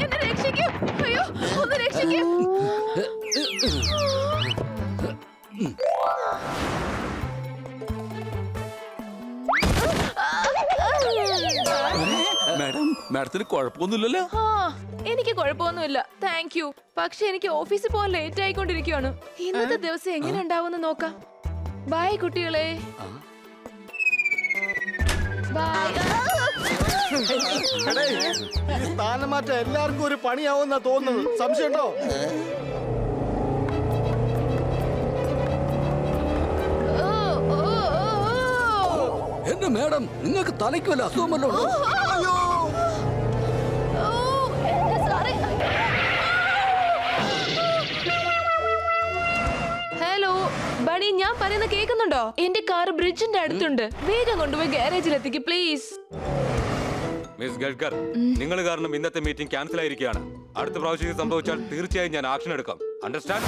എന്നെ രക്ഷിക്കൂ. അയ്യോ, ഒന്ന് രക്ഷിക്കൂ. മാഡം, മാഡത്തിന് കുഴപ്പമൊന്നുമില്ലല്ലോ? എനിക്ക് കുഴപ്പമൊന്നുമില്ല, താങ്ക് യു. പക്ഷെ എനിക്ക് ഓഫീസിൽ പോകാൻ ലേറ്റ് ആയിക്കൊണ്ടിരിക്കുകയാണ്. ഇന്നത്തെ ദിവസം എങ്ങനെ ഉണ്ടാവുമെന്ന് നോക്കാം. ബൈ കുട്ടികളെ. ബൈ. ഈ സ്ഥാനമാറ്റം എല്ലാവർക്കും ഒരു പണിയാവുന്ന തോന്നുന്നത്. സംശയമുണ്ടോ? എന്നെ മാഡം, നിങ്ങൾക്ക് തലയ്ക്ക് വല്ല അസുഖമല്ലോ? ഹലോ ബണി, ഞാൻ പറയുന്ന കേൾക്കുന്നുണ്ടോ? എന്റെ കാർ ബ്രിഡ്ജിന്റെ അടുത്തുണ്ട്. വേഗം കൊണ്ടുപോയി ഗാരേജിൽ എത്തിക്ക് പ്ലീസ്. മിസ് ഗഡ്കർ, നിങ്ങൾ കാരണം ഇന്നത്തെ മീറ്റിംഗ് ക്യാൻസൽ ആയിരിക്കുകയാണ്. അടുത്ത പ്രാവശ്യം ഇത് സംഭവിച്ചാൽ തീർച്ചയായും ഞാൻ ആക്ഷൻ എടുക്കാം. അണ്ടർസ്റ്റാൻഡ്?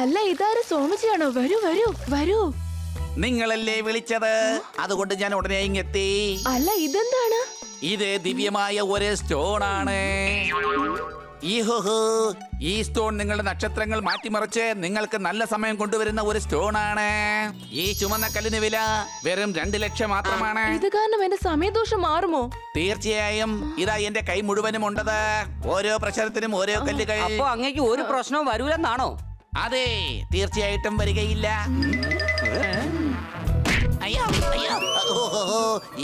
അല്ല, ഇതാരും സോമജിയാണോ? വരൂ വരൂ വരൂ. നിങ്ങളല്ലേ വിളിച്ചത്? അതുകൊണ്ട് ഞാൻ ഉടനെ ഇങ്ങെത്തി. അല്ല, ഇതെന്താണ്? ഇത് ദിവ്യമായ ഒരു സ്റ്റോൺ ആണ്. ഈ സ്റ്റോൺ നിങ്ങളുടെ നക്ഷത്രങ്ങൾ മാറ്റിമറിച്ച് നിങ്ങൾക്ക് നല്ല സമയം കൊണ്ടുവരുന്ന ഒരു സ്റ്റോൺ ആണ്. ഈ ചുമന്ന കല്ലിന് വില വെറും 2 ലക്ഷം മാത്രമാണ്. ഇത് കാരണം എന്റെ സമയദോഷം മാറുമോ? തീർച്ചയായും. ഇതാ എന്റെ കൈ മുഴുവനും ഉണ്ടത്. ഓരോ പ്രശ്നത്തിനും ഓരോ കല്ലുകൾ. അപ്പൊ അങ്ങേക്ക് ഒരു പ്രശ്നവും വരൂലെന്നാണോ? അതെ, തീർച്ചയായിട്ടും വരികയില്ല. അയ്യോ, അയ്യോ.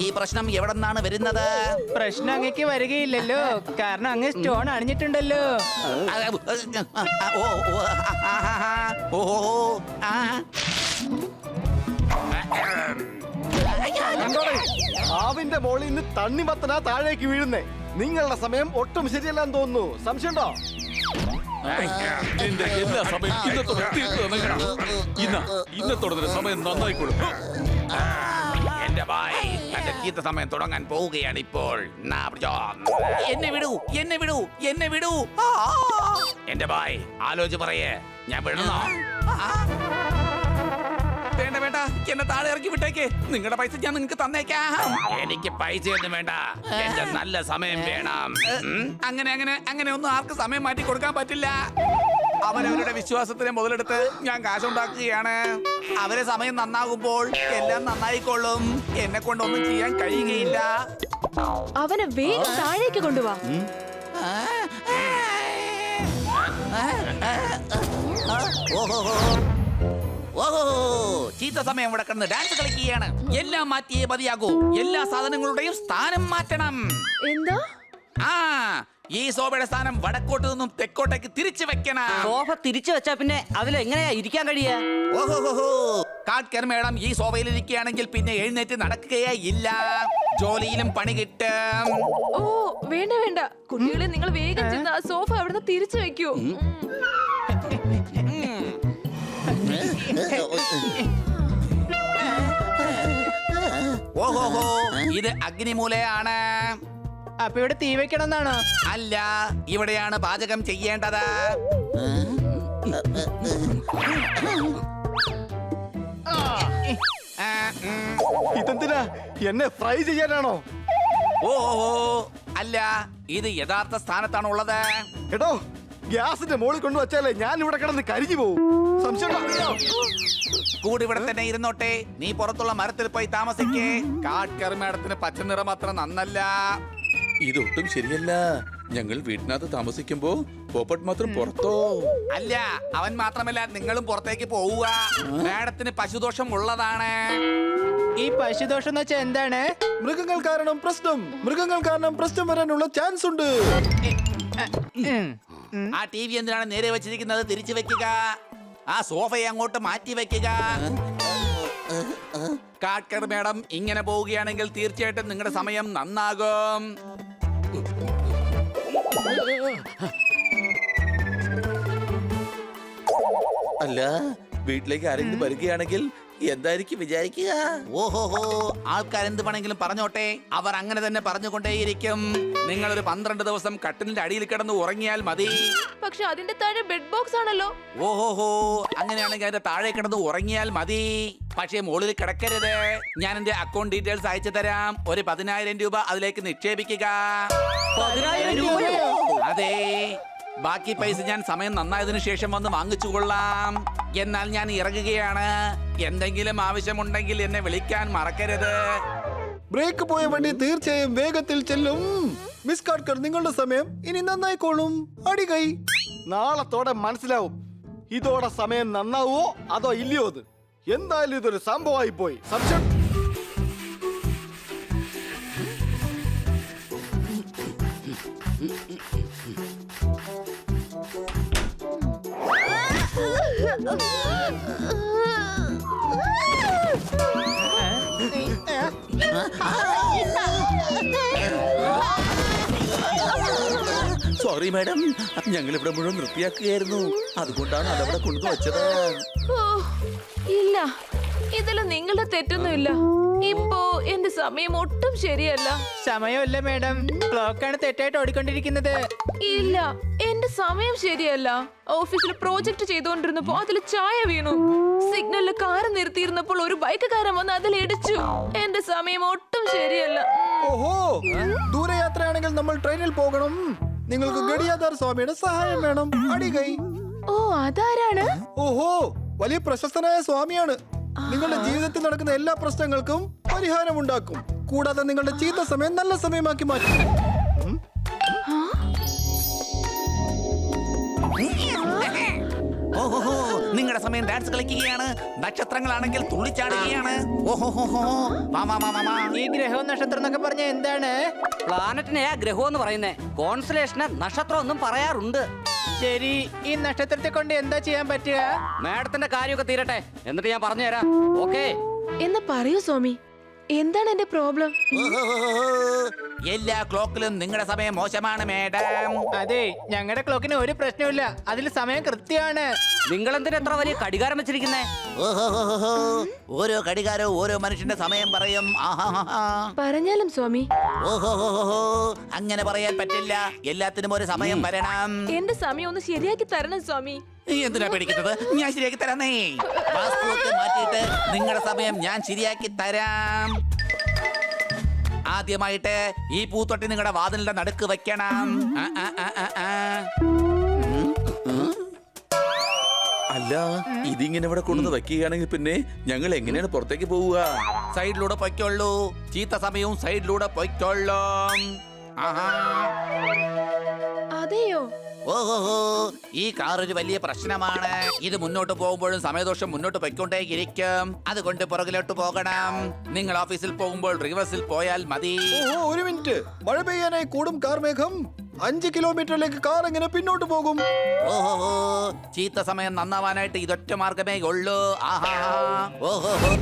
ഈ പ്രശ്നം എവിടെ നിന്നാണ് വരുന്നത്? പ്രശ്നം അങ്ങേക്ക് വരികയില്ലല്ലോ, കാരണം അങ്ങ് സ്റ്റോൺ അണിഞ്ഞിട്ടുണ്ടല്ലോ. ആവിന്റെ മോളിൽ നിന്ന് തണ്ണിമത്തനാ താഴേക്ക് വീഴുന്നേ. നിങ്ങളുടെ സമയം ഒട്ടും ശരിയല്ലാന്ന് തോന്നുന്നു. സംശയമുണ്ടോ? എന്റെ എല്ലാ സമയം ഇന്നത്തോടെ തീർത്ത് തന്നേക്കണം. ഇന്നത്തോടെ സമയം നന്നായിക്കോളും. എന്റെ ഭായ്, തന്റെ ചീത്ത സമയം തുടങ്ങാൻ പോവുകയാണ് ഇപ്പോൾ. എന്നെ വിടൂ, എന്നെ വിടൂ, എന്നെ വിടൂ. എന്റെ ഭായ്, ആലോചിച്ച് പറയേ, ഞാൻ വിടണോ? വേണ്ട വേണ്ട, എന്നെ താഴെ ഇറക്കി വിട്ടേക്ക്. നിങ്ങളുടെ പൈസ ഞാൻ നിങ്ങൾക്ക് തന്നേക്കാം. എനിക്ക് പൈസയൊന്നും വേണ്ട, എന്റെ നല്ല സമയം വേണം. അങ്ങനെ അങ്ങനെ അങ്ങനെ ഒന്നും ആർക്ക് സമയം മാറ്റി കൊടുക്കാൻ പറ്റില്ല. അവരവരുടെ വിശ്വാസത്തിനെ മുതലെടുത്ത് ഞാൻ കാശുണ്ടാക്കുകയാണ്. അവരെ സമയം നന്നാകുമ്പോൾ എല്ലാം നന്നായിക്കൊള്ളും. എന്നെ കൊണ്ടൊന്നും ചെയ്യാൻ കഴിയുകയില്ല. അവനെ വേഗം താഴേക്ക് കൊണ്ടുപോവാ. ഓഹോ, ചീത്ത സമയം ഇവിടെ കിടന്ന് ഡാൻസ് കളിക്കുകയാണ്. എല്ലാം മാറ്റിയേ മതിയാകൂ. എല്ലാ സാധനങ്ങളുടെയും സ്ഥാനം മാറ്റണം. എന്താ? ആ, ഈ സോഫയുടെ സ്ഥാനം വടക്കോട്ട് നിന്നും തെക്കോട്ടേക്ക് തിരിച്ചു വെക്കണം. സോഫ തിരിച്ചു വെച്ചാ പിന്നെ അതിലെങ്ങനെയാ ഇരിക്കാൻ കഴിയാ? ഓഹോ, കാട്ട്കർ മേഡം ഈ സോഫയിൽ ഇരിക്കുകയാണെങ്കിൽ പിന്നെ എഴുന്നേറ്റ് നടക്കുകയേ ഇല്ല. ജോലിയിലും പണി കിട്ടും. ഓ വേണ്ട വേണ്ട, കുട്ടികളെ നിങ്ങൾ വേഗം ചെന്ന് ആ സോഫ അവിടുന്ന് തിരിച്ചു വെക്കൂ. ഓഹോഹോ, ഇത് അഗ്നിമൂലയാണ്. അപ്പൊ ഇവിടെ തീ വെക്കണം എന്നാണോ? അല്ല, ഇവിടെയാണ് പാചകം ചെയ്യേണ്ടത്. ഇതെന്തിനാ? എന്നെ ഫ്രൈ ചെയ്യാനാണോ? ഓഹോ, അല്ല, ഇത് യഥാർത്ഥ സ്ഥാനത്താണ് ഉള്ളത്. എടോ, ഗ്യാസിന്റെ മോളിൽ കൊണ്ടുവച്ചാലേ ഞാൻ ഇവിടെ കിടന്ന് കരിഞ്ഞു പോവും. സംശയമുണ്ടോ? കൂടി ഇവിടെ തന്നെ ഇരുന്നോട്ടെ. നീ പുറത്തുള്ള മരത്തിൽ പോയി താമസിക്കേ. കാട്ട്കർ മേഡത്തിന് പച്ച നിറം അത്ര നന്നല്ല. ഇതൊട്ടും ശരിയല്ല. ഞങ്ങൾ വീട്ടിനകത്ത് താമസിക്കുമ്പോ പോപ്പട്ട് മാത്രം പുറത്തോ? അല്ല, അവൻ മാത്രമല്ല, നിങ്ങളും പുറത്തേക്ക് പോവുക. മേഡത്തിന് പശുദോഷം ഉള്ളതാണ്. ഈ പശുദോഷം എന്ന് വെച്ചാൽ എന്താണ്? മൃഗങ്ങൾ കാരണം പ്രശ്നം വരാനുള്ള ചാൻസ് ഉണ്ട്. ആ ടി വി എന്തിനാണ് നേരെ വെച്ചിരിക്കുന്നത്? തിരിച്ചു വെക്കുക. ആ സോഫയെ അങ്ങോട്ട് മാറ്റി വെക്കുക. കാട്ട്കർ മേഡം ഇങ്ങനെ പോവുകയാണെങ്കിൽ തീർച്ചയായിട്ടും നിങ്ങളുടെ സമയം നന്നാകും. അല്ല, വീട്ടിലേക്ക് ആരെങ്കിലും വരികയാണെങ്കിൽ എന്തായിരിക്കും വിചാരിക്കുക? ഓഹോഹോ, ആൾക്കാരെന്ത് വേണമെങ്കിലും പറഞ്ഞോട്ടെ, അവർ അങ്ങനെ തന്നെ പറഞ്ഞുകൊണ്ടേയിരിക്കും. നിങ്ങളൊരു 12 ദിവസം കട്ടിലിന്റെ അടിയിൽ കിടന്ന് ഉറങ്ങിയാൽ മതി. പക്ഷെ അതിന്റെ താഴെ ബെഡ് ബോക്സ് ആണല്ലോ. ഓഹോഹോ, അങ്ങനെയാണെങ്കിൽ അതിന്റെ താഴെ കിടന്ന് ഉറങ്ങിയാൽ മതി. പക്ഷേ മുകളിൽ കിടക്കരുത്. ഞാൻ എന്റെ അക്കൗണ്ട് ഡീറ്റെയിൽസ് അയച്ചു തരാം. ഒരു 10,000 രൂപ അതിലേക്ക് നിക്ഷേപിക്കുക. 10,000 രൂപയോ? അതെ, ബാക്കി പൈസ ഞാൻ സമയം നന്നായതിനു ശേഷം വന്ന് വാങ്ങിച്ചു കൊള്ളാം. എന്നാൽ ഞാൻ ഇറങ്ങുകയാണ്. എന്തെങ്കിലും ആവശ്യമുണ്ടെങ്കിൽ എന്നെ വിളിക്കാൻ മറക്കരുത്. ബ്രേക്ക് പോയ വണ്ടി തീർച്ചയായും വേഗത്തിൽ ചെല്ലും. മിസ് കാട്കർ, നിങ്ങളുടെ സമയം ഇനി നന്നായിക്കോളും. അടികൈ. നാളത്തോടെ മനസ്സിലാവും ഇതോടെ സമയം നന്നാവോ അതോ ഇല്ലയോ എന്ന്. എന്തായാലും ഇതൊരു സംഭവമായി പോയി. സംശയം സോറി മാഡം, ഞങ്ങൾ ഇവിടെ മുഴുവൻ വൃത്തിയാക്കുകയായിരുന്നു. അതുകൊണ്ടാണ് അതവിടെ കൊണ്ടു വച്ചത്. ഓ, ഇല്ല, ഇതിൽ നിങ്ങളുടെ തെറ്റൊന്നുമില്ല. ഇപ്പോ എന്റെ സമയം ഒട്ടും ശരിയല്ല. സമയമല്ല മേഡം, ക്ലോക്കാണ് തെറ്റായിട്ട് ഓടിക്കൊണ്ടിരിക്കുന്നത്. ഇല്ല, എന്റെ സമയം ശരിയല്ല. ഓഫീസിൽ പ്രോജക്ട് ചെയ്തുകൊണ്ടിരുന്നപ്പോ അതിൽ ചായ വീണു. സിഗ്നലിൽ കാർ നിർത്തിയിരുന്നപ്പോൾ ഒരു ബൈക്കുകാരൻ വന്ന് അതിൽ ഇടിച്ചു. എന്റെ സമയം ഒട്ടും ശരിയല്ല. ഓഹോ, ദൂരയാത്രയാണെങ്കിൽ നമ്മൾ ട്രെയിനിൽ പോകണം. നിങ്ങൾക്ക് ഗഡിയാദാർ സ്വാമിയുടെ സഹായം വേണം. അടികൈ. ഓ, അതാരാണ്? ഓഹോ, വലിയ പ്രശസ്തനായ സ്വാമിയാണ്. നിങ്ങളുടെ ജീവിതത്തിൽ നടക്കുന്ന എല്ലാ പ്രശ്നങ്ങൾക്കും പരിഹാരം ഉണ്ടാക്കും. കൂടാതെ നിങ്ങളുടെ ചീത്ത സമയം നല്ല സമയമാക്കി മാറ്റും. ഓഹോഹോ, നിങ്ങളുടെ സമയം ഡാൻസ് കളിക്കുകയാണ്. നക്ഷത്രങ്ങളാണെങ്കിൽ തുള്ളിച്ചാടുകയാണ്. ഓഹോഹോ, വാ വാ വാ വാ വാ. ഈ ഗ്രഹവും നക്ഷത്രം എന്നൊക്കെ പറഞ്ഞ എന്താണ്? പ്ലാനറ്റിനെയാ ഗ്രഹം എന്ന് പറയുന്നേ. കോൺസ്റ്റലേഷന് നക്ഷത്രം ഒന്നും പറയാറുണ്ട്. ശരി, ഈ നക്ഷത്രത്തെ കൊണ്ട് എന്താ ചെയ്യാൻ പറ്റുക? മാഡത്തിന്റെ കാര്യമൊക്കെ തീരട്ടെ, എന്നിട്ട് ഞാൻ പറഞ്ഞുതരാം. ഓക്കേ? എന്ന് പറയൂ സ്വാമി, എന്താണ് എന്റെ പ്രോബ്ലം? ഓഹോഹോ, എല്ലാ ക്ലോക്കിലും നിങ്ങളുടെ സമയം മോശമാണ് മേഡം. അതെ, ഞങ്ങളുടെ ക്ലോക്കിന് ഒരു പ്രശ്നമില്ല. അതിൽ സമയം കൃത്യമാണ്. നിങ്ങൾ എന്തിനാ എത്ര വലിയ കടികാരം വെച്ചിരിക്കുന്നേ? ഓഹോഹോഹോ, ഓരോ ഘടികാരവും ഓരോ മനുഷ്യന്റെ സമയം പറയും. ആഹാഹാഹാ. പറഞ്ഞാലും സ്വാമി, ഓഹോഹോഹോ, അങ്ങനെ പറയാൻ പറ്റില്ല. എല്ലാത്തിനും ഒരു സമയം വരണം. എന്റെ സമയം ഒന്ന് ശരിയാക്കി തരണം സ്വാമി. എന്തിനാ പേടിക്കുന്നത്? ഞാൻ ശരിയാക്കി തരാന്നേ. വാസ്തുവൊക്കെ മാറ്റിയിട്ട് നിങ്ങളുടെ സമയം ഞാൻ ശരിയാക്കി തരാം. ആദ്യമായിട്ട് ഈ പൂത്തൊട്ടി നിങ്ങളുടെ വാതിലിന്റെ നടുക്ക് വെക്കണം. ആ, ആ, ആ, ആ, ആ. അല്ല, ഇതിങ്ങനെ ഇവിടെ കൊണ്ടുവന്ന് വെക്കുകയാണെങ്കിൽ പിന്നെ ഞങ്ങൾ എങ്ങനെയാണ് പുറത്തേക്ക് പോവുക? സൈഡിലൂടെ പൊയ്ക്കൊള്ളൂ. ചീത്ത സമയവും സൈഡിലൂടെ പൊയ്ക്കൊള്ളൂ. ആഹാ. അതെയോ? ഓഹോഹോ, ഈ കാർ ഒരു വലിയ പ്രശ്നമാണ്. ഇത് മുന്നോട്ട് പോകുമ്പോഴും സമയദോഷം മുന്നോട്ട് പൊയ്ക്കൊണ്ടേയിരിക്കും. അതുകൊണ്ട് പുറകിലോട്ട് പോകണം. നിങ്ങൾ ഓഫീസിൽ പോകുമ്പോൾ റിവേഴ്സിൽ പോയാൽ മതി. ഓഹോ, ഒരു മിനിറ്റ്. മഴ പെയ്യാനായി കൂടും കാർമേഘം. 5 കിലോമീറ്ററിലേക്ക് കാർ എങ്ങനെ പിന്നോട്ട് പോകും? ഓഹോഹോ, ചീത്ത സമയം നന്നാവാനായിട്ട് ഇതൊറ്റ മാർഗമേ ഉള്ളൂ. ആഹാ. ഓഹോഹോ.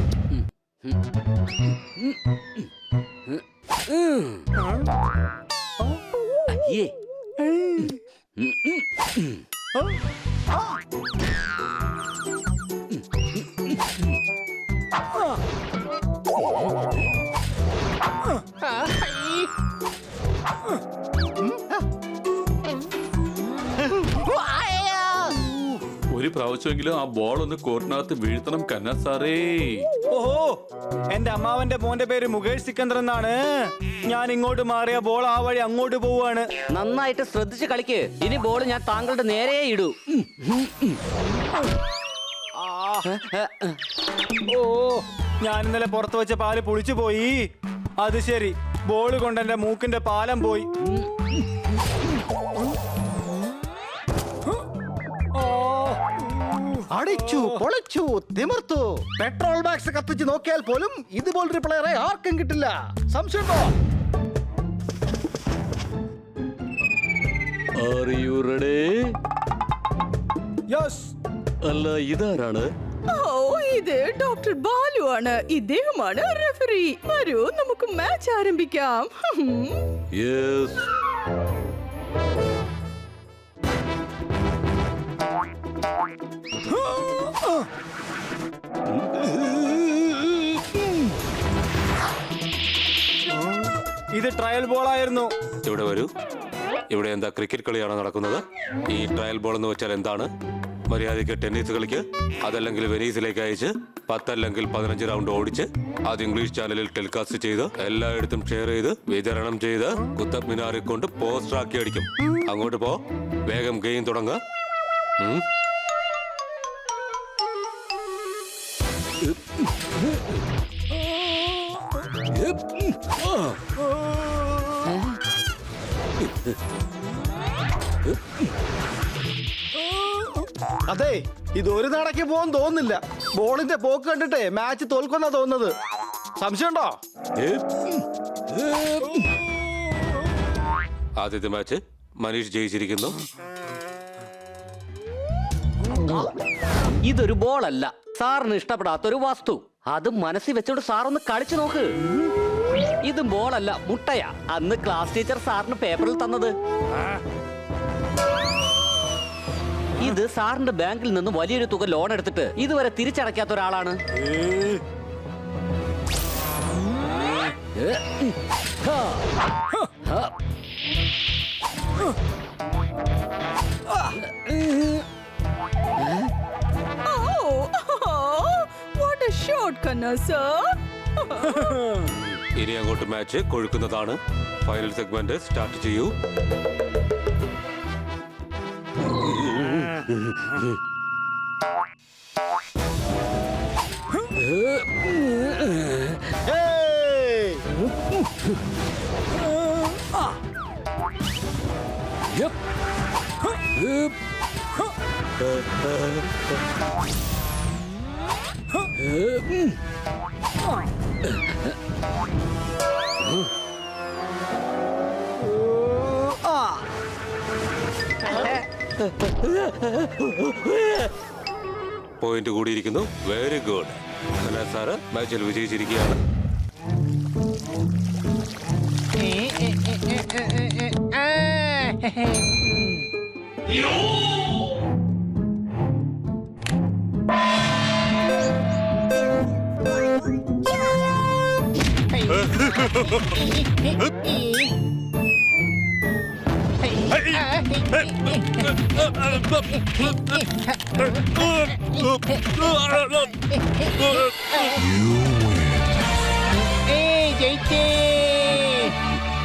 അയ്യേ. ഒരു പ്രാവശ്യമെങ്കിലും ആ ബോൾ ഒന്ന് കോർട്ടിനകത്ത് വീഴ്ത്തണം കന്ന സാറേ. ഓഹോ, എന്റെ അമ്മാവന്റെ മോന്റെ പേര് മുകേഷ് സിക്കന്ദർ എന്നാണ്. ഞാൻ ഇങ്ങോട്ട് മാറിയ ബോൾ ആ വഴി അങ്ങോട്ട് പോവാണ്. നന്നായിട്ട് ശ്രദ്ധിച്ച് കളിക്ക്. ഇനി ബോൾ ഞാൻ താങ്കളുടെ നേരെ ഇടൂ. ഓ, ഞാൻ ഇന്നലെ പുറത്തു വെച്ച പാല് പുളിച്ചു പോയി. അത് ശരി, ബോൾ കൊണ്ട് എന്റെ മൂക്കിന്റെ പാലം പോയി. അടിച്ചു, പൊളിച്ചു, തിമിർത്തു. പെട്രോൾ ബാക്സ് കത്തിച്ച് നോക്കിയാൽ പോലും ഇതുപോലൊരു പ്ലെയറെ ആർക്കും കിട്ടില്ല. സംശയമുണ്ടോ? യെസ്. അല്ല, ഇതാരാണ്? ഓ, ഇത് ഡോക്ടർ ബാലു ആണ്. ഇദ്ദേഹമാണ് റെഫറി. വരൂ, നമുക്ക് മാച്ച് ആരംഭിക്കാം. യെസ്. ഇത് ട്രയൽ ബോൾ ആയിരുന്നു. ഇവിടെ വരൂ. ഇവിടെ എന്താ ക്രിക്കറ്റ് കളിയാണോ നടക്കുന്നത്? ഈ ട്രയൽ ബോൾ എന്ന് വെച്ചാൽ എന്താണ്? മര്യാദയ്ക്ക് ടെന്നീസ് കളിക്ക്, അതല്ലെങ്കിൽ വെനീസിലേക്ക് അയച്ച് 10 അല്ലെങ്കിൽ 15 റൗണ്ട് ഓടിച്ച് അത് ഇംഗ്ലീഷ് ചാനലിൽ ടെലികാസ്റ്റ് ചെയ്ത് എല്ലായിടത്തും ഷെയർ ചെയ്ത് വിതരണം ചെയ്ത് കുത്തബ് മിനാറിൽ കൊണ്ട് പോസ്റ്റർ ആക്കി അടിക്കും. അങ്ങോട്ട് പോ, വേഗം ഗെയിം തുടങ്ങുക. അതെ, ഇത് ഒരു നടക്ക് പോകാൻ തോന്നുന്നില്ല. ബോളിന്റെ പോക്ക് കണ്ടിട്ടേ മാച്ച് തോൽക്കൊന്നാ തോന്നുന്നത്. സംശയമുണ്ടോ? ആദ്യത്തെ മാച്ച് മനീഷ് ജയിച്ചിരിക്കുന്നു. ഇതൊരു ബോളല്ല, സാറിന് ഇഷ്ടപ്പെടാത്തൊരു വസ്തു. അത് മനസ്സിൽ വെച്ചോണ്ട് സാറൊന്ന് കളിച്ചു നോക്ക്. ഇത് ബോളല്ല, മുട്ടയാ. അന്ന് ക്ലാസ് ടീച്ചർ സാറിന് പേപ്പറിൽ തന്നത്. ഇത് സാറിന്റെ ബാങ്കിൽ നിന്ന് വലിയൊരു തുക ലോൺ എടുത്തിട്ട് ഇതുവരെ തിരിച്ചടയ്ക്കാത്ത ഒരാളാണ്. What a shot, Kanna sir. ഇനി അങ്ങോട്ട് മാച്ച് കൊഴുക്കുന്നതാണ്. ഫൈനൽ സെഗ്മെന്റ് സ്റ്റാർട്ട് ചെയ്യൂ. പോയിന്റ് കൂടിയിരിക്കുന്നു. Very good. സാറ് മാച്ചിൽ വിജയിച്ചിരിക്കുകയാണ്.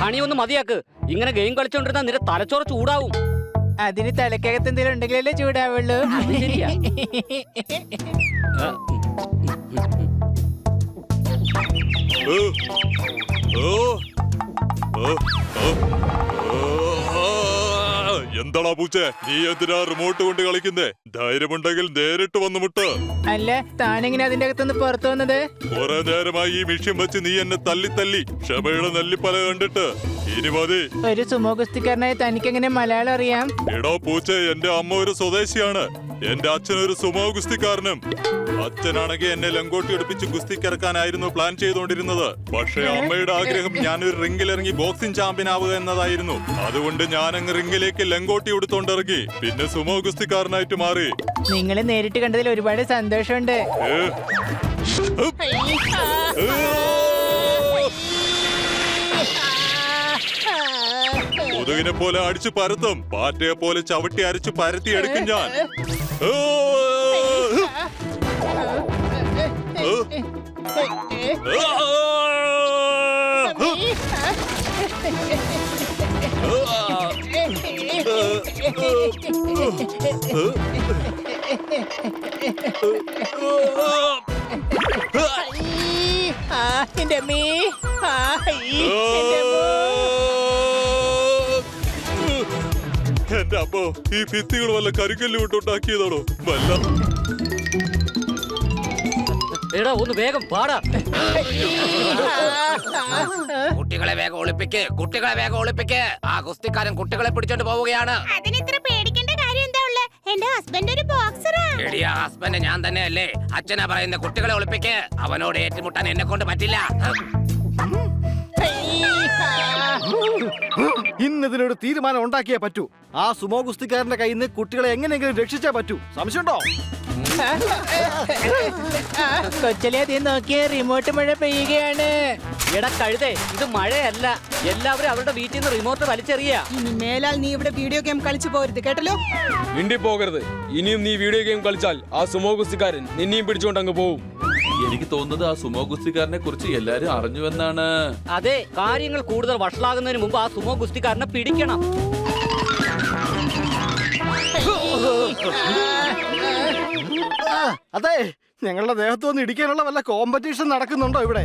ഹണി ഒന്ന് മതിയാക്ക്. ഇങ്ങനെ ഗെയിം കളിച്ചോണ്ടിരുന്ന നിന്റെ തലച്ചോറ് ചൂടാവും. അതിന് തലക്കകത്ത് എന്തെങ്കിലും ഉണ്ടെങ്കിലല്ലേ ചൂടാവുള്ളൂ. അത് ശരിയാ. എന്താടാ പൂച്ചേ, നീ എന്തിനാ റിമോട്ട് കൊണ്ട് കളിക്കുന്നേ? ധൈര്യമുണ്ടെങ്കിൽ നേരിട്ട് വന്നു മുട്ട്. അല്ല, താനെങ്ങനെ അതിന്റെ അകത്തുനിന്ന് പുറത്തു വന്നത്? കുറെ നേരമായി ഈ മിഷ്യം വെച്ച് നീ എന്നെ തല്ലി ക്ഷമയുടെ നെല്ലിപ്പല കണ്ടിട്ട് ഇനി മതി. ഒരു സുമോ ഗുസ്തിക്കാരനായ തനിക്കെങ്ങനെ മലയാളം അറിയാം? എടോ പൂച്ചേ, എന്റെ അമ്മ ഒരു സ്വദേശിയാണ്. എന്റെ അച്ഛൻ ഒരു സുമോ ഗുസ്തിക്കാരനും. അച്ഛനാണെങ്കിൽ എന്നെ ലങ്കോട്ടി എടുപ്പിച്ച് ഗുസ്തിക്കിറക്കാനായിരുന്നു പ്ലാൻ ചെയ്തുകൊണ്ടിരുന്നത്. പക്ഷേ അമ്മയുടെ ആഗ്രഹം ഞാനൊരു റിംഗിലിറങ്ങി ബോക്സിംഗ് ചാമ്പ്യൻ ആവുക എന്നതായിരുന്നു. അതുകൊണ്ട് ഞാൻ അങ്ങ് റിംഗിലേക്ക് ലങ്കോട്ടി എടുത്തോണ്ടിറങ്ങി. പിന്നെ സുമോ ഗുസ്തിക്കാരനായിട്ട് മാറി. നിങ്ങളെ നേരിട്ട് കണ്ടതിൽ ഒരുപാട് സന്തോഷമുണ്ട്. കൊതുകിനെ പോലെ അടിച്ചു പരത്തും, പാറ്റയെ പോലെ ചവിട്ടി അരച്ചു പരത്തി എടുക്കും ഞാൻ. എന്റെ അമ്മോ, ഈ ഭിത്തികൾ വല്ല കരിക്കല്ല് വിട്ടുണ്ടാക്കിയതാണോ? വല്ല എടാ ഒന്ന് വേഗം പാടാ. കുട്ടികളെ വേഗം ഒളിപ്പിക്ക്. ആ ഗുസ്തിക്കാരൻ കുട്ടികളെ പിടിച്ചോണ്ട് പോവുകയാണ്. അതിനിത്ര പേടിക്കേണ്ട കാര്യം എന്താ ഉള്ളെ? എന്റെ ഹസ്ബൻഡ് ഒരു ബോക്സറാ. എടിയ ഹസ്ബൻഡ് ഞാൻ തന്നെയല്ലേ. അച്ഛനാ പറയുന്ന കുട്ടികളെ ഒളിപ്പിക്ക്. അവനോട് ഏറ്റുമുട്ടാൻ എന്നെ കൊണ്ട് പറ്റില്ല. ഇന്നതിനൊരു തീരുമാനം ഉണ്ടാക്കിയേ പറ്റൂ. ആ സുമോ ഗുസ്തിക്കാരന്റെ കയ്യിൽ നിന്ന് കുട്ടികളെ എങ്ങനെയെങ്കിലും രക്ഷിച്ചേ പറ്റൂ. സംശയമുണ്ടോ? കൊച്ചലെ അതീ നോക്കിയ റിമോട്ട് മഴ പെയ്യുകയാണ്. എടാ കഴുതേ, ഇത് മഴയല്ല. എല്ലാവരും അവരുടെ വീട്ടിൽ നിന്ന് റിമോട്ട് വലിച്ചെറിയ. ഇനി മേലാൽ നീ ഇവിടെ വീഡിയോ ഗെയിം കളിച്ചു പോരുത്, കേട്ടല്ലോ? മിണ്ടി പോകരുത്. ഇനിയും നീ വീഡിയോ ഗെയിം കളിച്ചാൽ ആ സുമോ ഗുസ്തിക്കാരൻ നിന്നെയും പിടിച്ചുകൊണ്ട് അങ്ങ് പോവും. എനിക്ക് തോന്നുന്നത് ആ സുമോ ഗുസ്തിക്കാരനെ കുറിച്ച് എല്ലാരും അറിഞ്ഞുവെന്നാണ്. അതെ, കാര്യങ്ങൾ കൂടുതൽ വഷളാകുന്നതിന് മുമ്പ് ആ സുമോ ഗുസ്തിക്കാരനെ പിടിക്കണം. അതെ, ഞങ്ങളുടെ ദേഹത്ത് വന്ന് ഇടിക്കാനുള്ള വല്ല കോമ്പറ്റീഷൻ നടക്കുന്നുണ്ടോ ഇവിടെ?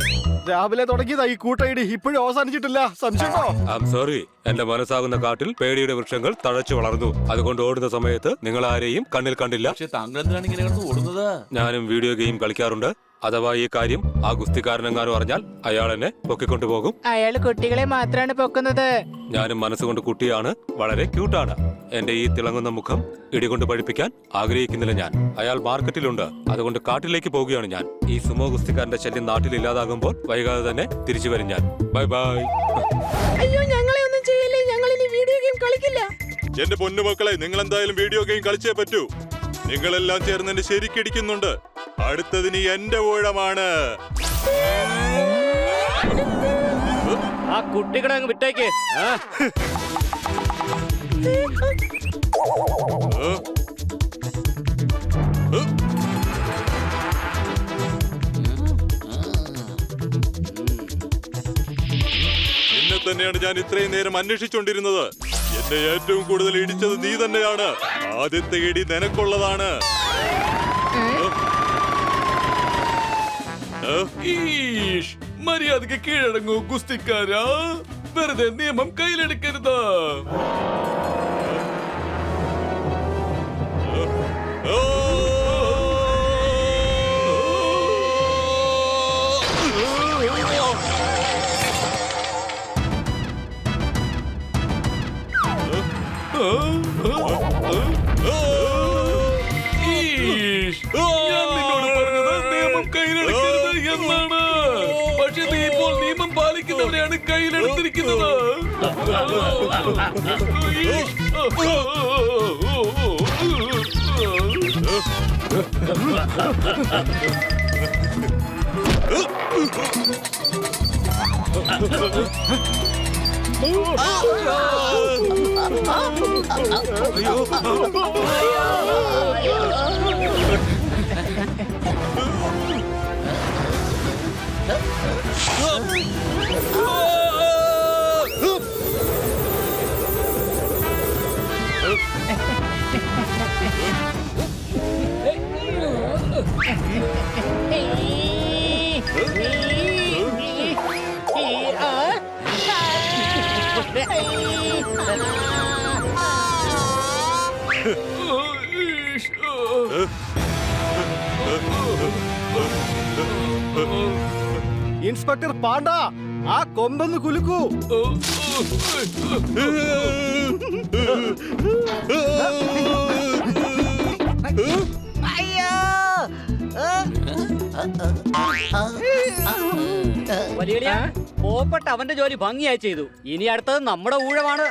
രാവിലെ തുടങ്ങിയതാ ഈ കൂട്ടയിടി, ഇപ്പോഴും അവസാനിച്ചിട്ടില്ല. സംശയമുണ്ടോ? സോറി, എന്റെ മനസ്സാകുന്ന കാട്ടിൽ പേടിയുടെ വൃക്ഷങ്ങൾ തഴച്ചു വളർന്നു. അതുകൊണ്ട് ഓടുന്ന സമയത്ത് നിങ്ങൾ ആരെയും കണ്ണിൽ കണ്ടില്ല. പക്ഷെ താങ്കൾ എന്തിനാണ് ഇങ്ങനെ കിടന്ന് ഓടുന്നത്? ഞാനും വീഡിയോ ഗെയിം കളിക്കാറുണ്ട്. അഥവാ ഈ കാര്യം ആ ഗുസ്തിക്കാരനെങ്ങാനും അറിഞ്ഞാൽ അയാൾ എന്നെ പൊക്കിക്കൊണ്ടുപോകും. അയാള് കുട്ടികളെ മാത്രാണ് പൊക്കുന്നത്. ഞാനും മനസ്സുകൊണ്ട് കുട്ടിയാണ്, വളരെ ക്യൂട്ടാണ്. എന്റെ ഈ തിളങ്ങുന്ന മുഖം ഇടികൊണ്ട് പഠിപ്പിക്കാൻ ആഗ്രഹിക്കുന്നില്ല ഞാൻ. അയാൾ മാർക്കറ്റിലുണ്ട്, അതുകൊണ്ട് കാട്ടിലേക്ക് പോവുകയാണ് ഞാൻ. ഈ സുമോ ഗുസ്തിക്കാരന്റെ ശല്യം നാട്ടിൽ ഇല്ലാതാകുമ്പോൾ വൈകാതെ തന്നെ തിരിച്ചു വരും ഞാൻ. Bye bye. അയ്യോ, ഞങ്ങളെ ഒന്നും ചെയ്യല്ലേ, ഞങ്ങൾ ഇനി വീഡിയോ ഗെയിം കളിക്കില്ല. എന്റെ പൊന്നുമക്കളെ, നിങ്ങൾ എന്തായാലും വീഡിയോ ഗെയിം കളിച്ചേ പറ്റൂ. നിങ്ങളെല്ലാം ചേർന്ന് എന്നെ ശരിക്കടിക്കുന്നുണ്ട്. അടുത്തതിന് എന്റെ ഊഴമാണ്. ആ കുട്ടികളെ അങ്ങ് വിട്ടേക്ക്. എന്നെ തന്നെയാണ് ഞാൻ ഇത്രയും നേരം അന്വേഷിച്ചുകൊണ്ടിരുന്നത്. എന്നെ ഏറ്റവും കൂടുതൽ ഇടിച്ചത് നീ തന്നെയാണ്. ആദ്യത്തെ ഇടി നിനക്കുള്ളതാണ്. മര്യാദക്ക് കീഴടങ്ങൂ ഗുസ്തിക്കാരാ. വെറുതെ നിയമം കയ്യിലെടുക്കരുത്. ഞാൻ നിന്നോട് പറഞ്ഞത് നിയമം കയ്യിലെടുക്കരുത് എന്നാണ്. പക്ഷെ നീ ഇപ്പോൾ നിയമം പാലിക്കുന്നവരെയാണ് കയ്യിലെടുത്തിരിക്കുന്നത്. ഇൻസ്പെക്ടർ പാണ്ട, ആ കൊമ്പൊന്ന് കുലുക്കൂ. വലിയ പോപ്പട്ട അവന്റെ ജോലി ഭംഗിയായി ചെയ്തു. ഇനി അടുത്തത് നമ്മുടെ ഊഴമാണ്.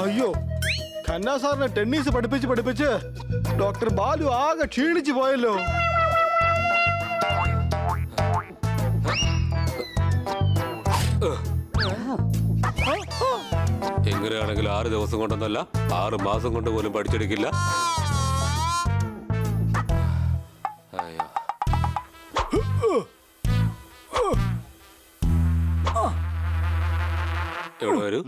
അയ്യോ, ഖന്ന സാറിനെ ടെന്നീസ് പഠിപ്പിച്ച് ഡോക്ടർ ബാലു ആകെ ക്ഷീണിച്ചു പോയല്ലോ. എങ്ങനെയാണെങ്കിൽ 6 ദിവസം കൊണ്ടൊന്നല്ല 6 മാസം കൊണ്ട് പോലും പഠിച്ചെടുക്കില്ല. എവിടെ വരൂ.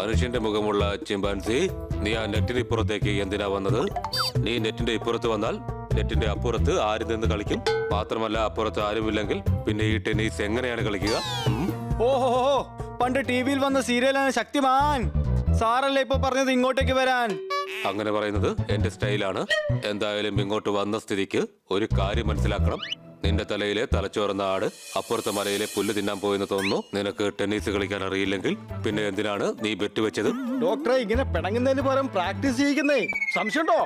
മനുഷ്യന്റെ മുഖമുള്ള ചിമ്പാൻസി, നീ ആ നെറ്റിന് ഇപ്പുറത്തേക്ക് എന്തിനാ വന്നത്? നീ നെറ്റിന്റെ ഇപ്പുറത്ത് വന്നാൽ നെറ്റിന്റെ അപ്പുറത്ത് ആര് നിന്ന് കളിക്കും? മാത്രമല്ല അപ്പുറത്ത് ആരുമില്ലെങ്കിൽ പിന്നെ ഈ ടെന്നീസ് എങ്ങനെയാണ് കളിക്കുക? ഓഹോ, പണ്ട് ടി വിയിൽ വന്ന സീരിയലാണ് ശക്തിമാൻ. സാറല്ലേ ഇപ്പൊ പറഞ്ഞത് ഇങ്ങോട്ടേക്ക് വരാൻ? അങ്ങനെ പറയുന്നത് എന്റെ സ്റ്റൈലാണ്. എന്തായാലും ഇങ്ങോട്ട് വന്ന സ്ഥിതിക്ക് ഒരു കാര്യം മനസ്സിലാക്കണം. നിന്റെ തലയിലെ തലച്ചോറുന്ന ആട് അപ്പുറത്തെ മലയിലെ പുല്ല് തിന്നാൻ പോയെന്ന് തോന്നുന്നു. നിനക്ക് ടെന്നീസ് കളിക്കാൻ അറിയില്ലെങ്കിൽ പിന്നെ എന്തിനാണ് നീ ബെറ്റ് വെച്ചത്? ഡോക്ടറെ ഇങ്ങനെ പിണങ്ങുന്നതിന് പകരം പ്രാക്ടീസ് ചെയ്യിക്കുന്നേ. സംശയമുണ്ടോ?